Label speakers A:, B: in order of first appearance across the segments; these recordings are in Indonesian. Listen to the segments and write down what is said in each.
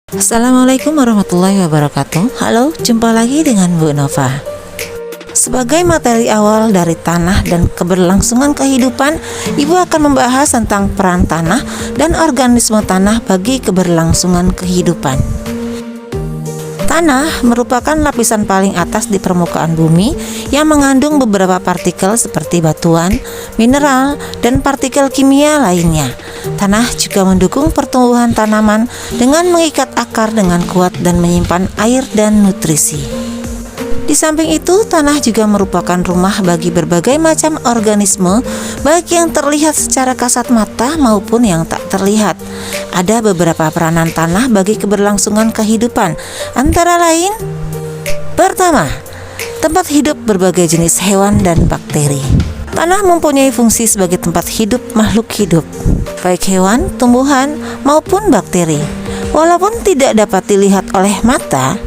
A: Assalamualaikum warahmatullahi wabarakatuh. Halo, jumpa lagi dengan Bu Nova. Sebagai materi awal dari tanah dan keberlangsungan kehidupan, Ibu akan membahas tentang peran tanah dan organisme tanah bagi keberlangsungan kehidupan. Tanah merupakan lapisan paling atas di permukaan bumi yang mengandung beberapa partikel seperti batuan, mineral, dan partikel kimia lainnya. Tanah juga mendukung pertumbuhan tanaman dengan mengikat akar dengan kuat dan menyimpan air dan nutrisi. Di samping itu, tanah juga merupakan rumah bagi berbagai macam organisme, baik yang terlihat secara kasat mata maupun yang tak terlihat. Ada beberapa peranan tanah bagi keberlangsungan kehidupan, antara lain: pertama, tempat hidup berbagai jenis hewan dan bakteri. Tanah mempunyai fungsi sebagai tempat hidup makhluk hidup, baik hewan, tumbuhan, maupun bakteri. Walaupun tidak dapat dilihat oleh mata,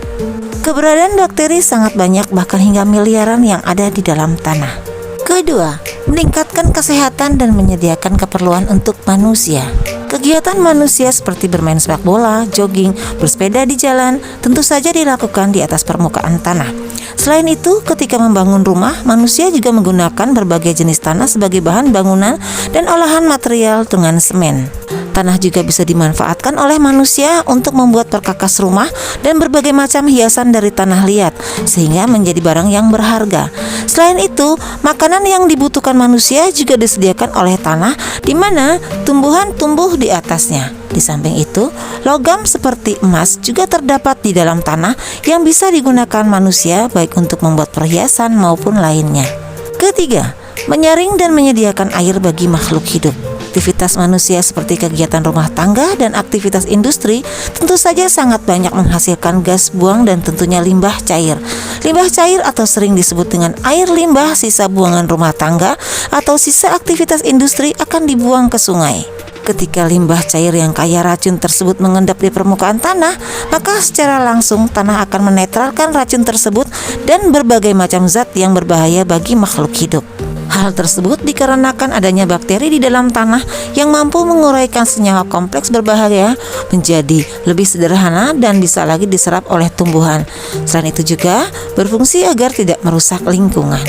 A: keberadaan bakteri sangat banyak, bahkan hingga miliaran yang ada di dalam tanah. Kedua, meningkatkan kesehatan dan menyediakan keperluan untuk manusia. Kegiatan manusia seperti bermain sepak bola, jogging, bersepeda di jalan tentu saja dilakukan di atas permukaan tanah. Selain itu, ketika membangun rumah, manusia juga menggunakan berbagai jenis tanah sebagai bahan bangunan dan olahan material dengan semen. Tanah juga bisa dimanfaatkan oleh manusia untuk membuat perkakas rumah dan berbagai macam hiasan dari tanah liat, sehingga menjadi barang yang berharga. Selain itu, makanan yang dibutuhkan manusia juga disediakan oleh tanah, di mana tumbuhan tumbuh di atasnya. Di samping itu, logam seperti emas juga terdapat di dalam tanah yang bisa digunakan manusia baik untuk membuat perhiasan maupun lainnya. Ketiga, menyaring dan menyediakan air bagi makhluk hidup. Aktivitas manusia seperti kegiatan rumah tangga dan aktivitas industri tentu saja sangat banyak menghasilkan gas buang dan tentunya limbah cair. Limbah cair atau sering disebut dengan air limbah sisa buangan rumah tangga atau sisa aktivitas industri akan dibuang ke sungai. Ketika limbah cair yang kaya racun tersebut mengendap di permukaan tanah, maka secara langsung tanah akan menetralkan racun tersebut dan berbagai macam zat yang berbahaya bagi makhluk hidup. Hal tersebut dikarenakan adanya bakteri di dalam tanah yang mampu menguraikan senyawa kompleks berbahaya menjadi lebih sederhana dan bisa lagi diserap oleh tumbuhan. Selain itu juga berfungsi agar tidak merusak lingkungan.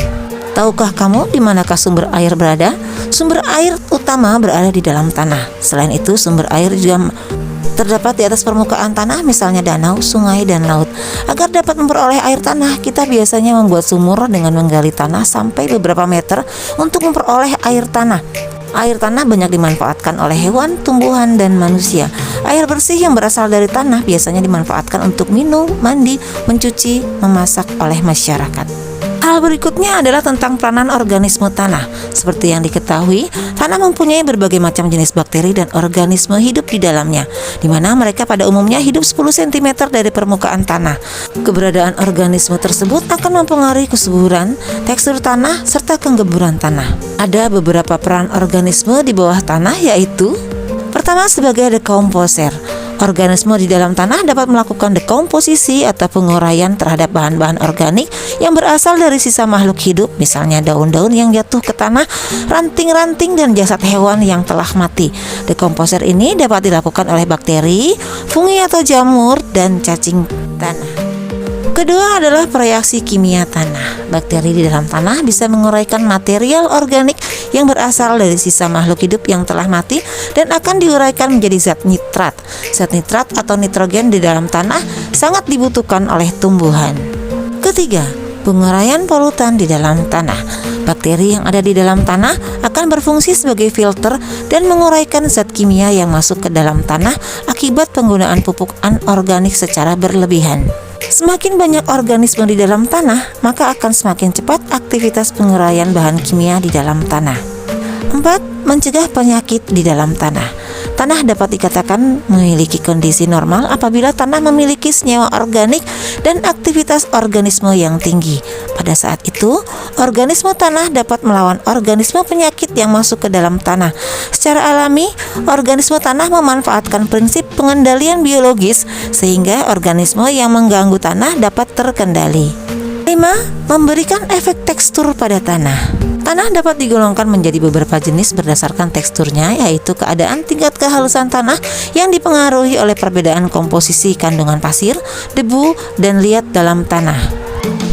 A: Tahukah kamu di manakah sumber air berada? Sumber air utama berada di dalam tanah. Selain itu, sumber air juga terdapat di atas permukaan tanah, misalnya danau, sungai, dan laut. Agar dapat memperoleh air tanah, kita biasanya membuat sumur dengan menggali tanah sampai beberapa meter untuk memperoleh air tanah. Air tanah banyak dimanfaatkan oleh hewan, tumbuhan, dan manusia. Air bersih yang berasal dari tanah biasanya dimanfaatkan untuk minum, mandi, mencuci, memasak oleh masyarakat. Hal berikutnya adalah tentang peranan organisme tanah. Seperti yang diketahui, tanah mempunyai berbagai macam jenis bakteri dan organisme hidup di dalamnya, di mana mereka pada umumnya hidup 10 cm dari permukaan tanah. Keberadaan organisme tersebut akan mempengaruhi kesuburan, tekstur tanah, serta kegembur tanah. Ada beberapa peran organisme di bawah tanah, yaitu: pertama, sebagai decomposer. Organisme di dalam tanah dapat melakukan dekomposisi atau penguraian terhadap bahan-bahan organik yang berasal dari sisa makhluk hidup, misalnya daun-daun yang jatuh ke tanah, ranting-ranting, dan jasad hewan yang telah mati. Dekomposer ini dapat dilakukan oleh bakteri, fungi atau jamur, dan cacing tanah. Kedua adalah reaksi kimia tanah. Bakteri di dalam tanah bisa menguraikan material organik yang berasal dari sisa makhluk hidup yang telah mati dan akan diuraikan menjadi zat nitrat. Zat nitrat atau nitrogen di dalam tanah sangat dibutuhkan oleh tumbuhan. Ketiga, penguraian polutan di dalam tanah. Bakteri yang ada di dalam tanah akan berfungsi sebagai filter dan menguraikan zat kimia yang masuk ke dalam tanah akibat penggunaan pupuk anorganik secara berlebihan. Semakin banyak organisme di dalam tanah, maka akan semakin cepat aktivitas penguraian bahan kimia di dalam tanah. 4. Mencegah penyakit di dalam tanah. Tanah dapat dikatakan memiliki kondisi normal apabila tanah memiliki senyawa organik dan aktivitas organisme yang tinggi. Pada saat itu, organisme tanah dapat melawan organisme penyakit yang masuk ke dalam tanah. Secara alami, organisme tanah memanfaatkan prinsip pengendalian biologis sehingga organisme yang mengganggu tanah dapat terkendali. 5. Memberikan efek tekstur pada tanah. Tanah dapat digolongkan menjadi beberapa jenis berdasarkan teksturnya, yaitu keadaan tingkat kehalusan tanah yang dipengaruhi oleh perbedaan komposisi kandungan pasir, debu, dan liat dalam tanah.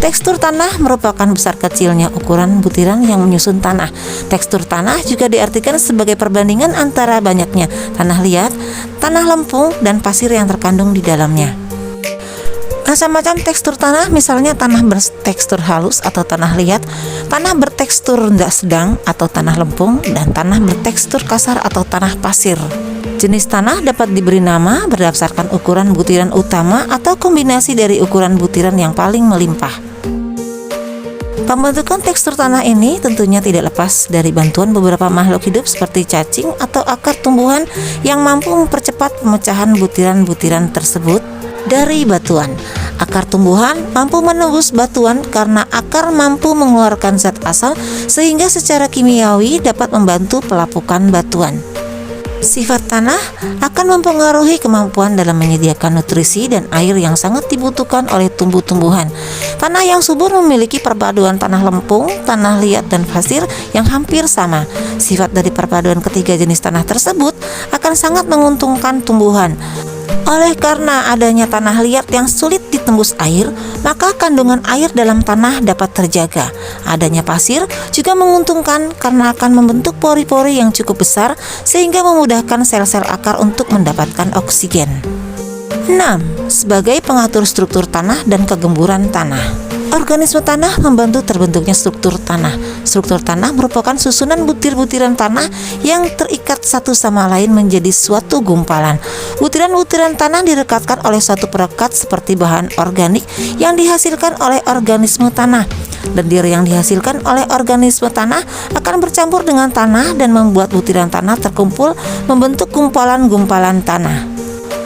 A: Tekstur tanah merupakan besar kecilnya ukuran butiran yang menyusun tanah. Tekstur tanah juga diartikan sebagai perbandingan antara banyaknya tanah liat, tanah lempung, dan pasir yang terkandung di dalamnya. Macam-macam tekstur tanah, misalnya tanah bertekstur halus atau tanah liat, tanah bertekstur rendah sedang atau tanah lempung, dan tanah bertekstur kasar atau tanah pasir. Jenis tanah dapat diberi nama berdasarkan ukuran butiran utama atau kombinasi dari ukuran butiran yang paling melimpah. Pembentukan tekstur tanah ini tentunya tidak lepas dari bantuan beberapa makhluk hidup seperti cacing atau akar tumbuhan yang mampu mempercepat pemecahan butiran-butiran tersebut dari batuan. Akar tumbuhan mampu menembus batuan karena akar mampu mengeluarkan zat asal sehingga secara kimiawi dapat membantu pelapukan batuan. Sifat tanah akan mempengaruhi kemampuan dalam menyediakan nutrisi dan air yang sangat dibutuhkan oleh tumbuh-tumbuhan. Tanah yang subur memiliki perpaduan tanah lempung, tanah liat, dan pasir yang hampir sama. Sifat dari perpaduan ketiga jenis tanah tersebut akan sangat menguntungkan tumbuhan. Oleh karena adanya tanah liat yang sulit ditembus air, maka kandungan air dalam tanah dapat terjaga. Adanya pasir juga menguntungkan karena akan membentuk pori-pori yang cukup besar sehingga memudahkan sel-sel akar untuk mendapatkan oksigen. 6. Sebagai pengatur struktur tanah dan kegemburan tanah. Organisme tanah membantu terbentuknya struktur tanah. Struktur tanah merupakan susunan butir-butiran tanah yang terikat satu sama lain menjadi suatu gumpalan. Butiran-butiran tanah direkatkan oleh suatu perekat seperti bahan organik yang dihasilkan oleh organisme tanah. Lendir yang dihasilkan oleh organisme tanah akan bercampur dengan tanah dan membuat butiran tanah terkumpul membentuk gumpalan-gumpalan tanah.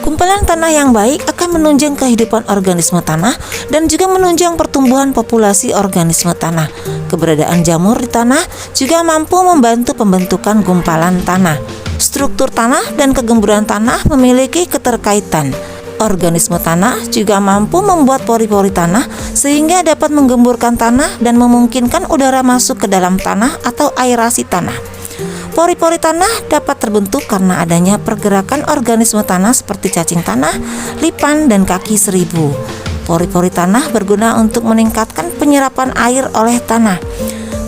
A: Gumpalan tanah yang baik akan menunjang kehidupan organisme tanah dan juga menunjang pertumbuhan populasi organisme tanah. Keberadaan jamur di tanah juga mampu membantu pembentukan gumpalan tanah. Struktur tanah dan kegemburan tanah memiliki keterkaitan. Organisme tanah juga mampu membuat pori-pori tanah sehingga dapat menggemburkan tanah dan memungkinkan udara masuk ke dalam tanah atau aerasi tanah. Pori-pori tanah dapat terbentuk karena adanya pergerakan organisme tanah seperti cacing tanah, lipan, dan kaki seribu. Pori-pori tanah berguna untuk meningkatkan penyerapan air oleh tanah.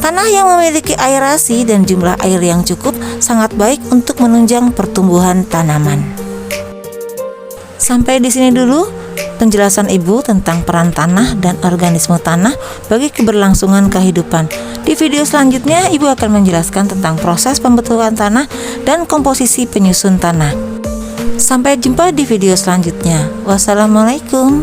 A: Tanah yang memiliki aerasi dan jumlah air yang cukup sangat baik untuk menunjang pertumbuhan tanaman. Sampai di sini dulu penjelasan Ibu tentang peran tanah dan organisme tanah bagi keberlangsungan kehidupan. Di video selanjutnya, Ibu akan menjelaskan tentang proses pembentukan tanah dan komposisi penyusun tanah. Sampai jumpa di video selanjutnya. Wassalamualaikum.